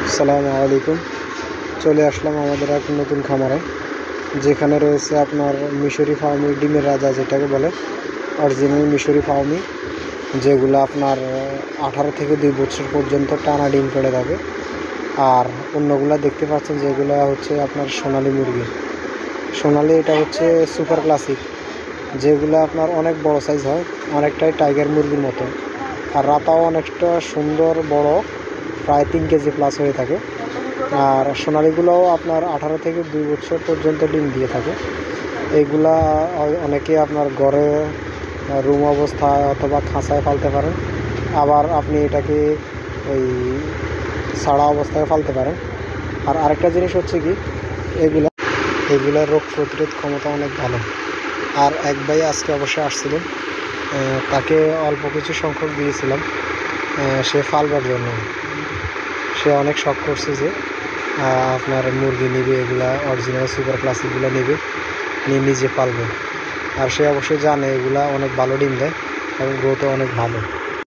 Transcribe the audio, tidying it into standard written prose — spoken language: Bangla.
আসসালামু আলাইকুম। চলে আসলাম আমাদের এক নতুন খামারে, যেখানে রয়েছে আপনার মিশরি ফার্মি ডিমের রাজা, যেটাকে বলে অরিজিনাল মিশরি ফার্মি, যেগুলো আপনার 18 থেকে 2 বছর পর্যন্ত টানা ডিম পেড়ে থাকে। আর অন্যগুলা দেখতে পাচ্ছেন যেগুলো হচ্ছে আপনার সোনালী মুরগি। সোনালী এটা হচ্ছে সুপার ক্লাসিক, যেগুলো আপনার অনেক বড় সাইজ হয়, অনেকটাই টাইগার মুরগির মতো। আর রাতাও অনেকটা সুন্দর বড়, প্রায় 3 কেজি প্লাস হয়ে থাকে। আর সোনালিগুলোও আপনার 18 থেকে 2 বছর পর্যন্ত ডিম দিয়ে থাকে। এইগুলা অনেকে আপনার ঘরে রুম অবস্থায় অথবা খাঁচায় পালতে পারেন, আবার আপনি এটাকে ওই ছাড়া অবস্থায় পালতে পারেন। আর আরেকটা জিনিস হচ্ছে কি, এগুলার রোগ প্রতিরোধ ক্ষমতা অনেক ভালো। আর এক ভাই আজকে অবশ্যই আসছিলেন, তাকে অল্প কিছু সংখ্যক দিয়েছিলাম সে পালবার জন্য। সে অনেক শখ করছে যে আপনার মুরগি নেবে, এগুলা অরিজিনাল সুপার ক্লাসিকগুলো নেবে, নিয়ে নিজে পালবে। আর সে অবশ্যই জানে এগুলা অনেক ভালো ডিম দেয় এবং গ্রোথও অনেক ভালো।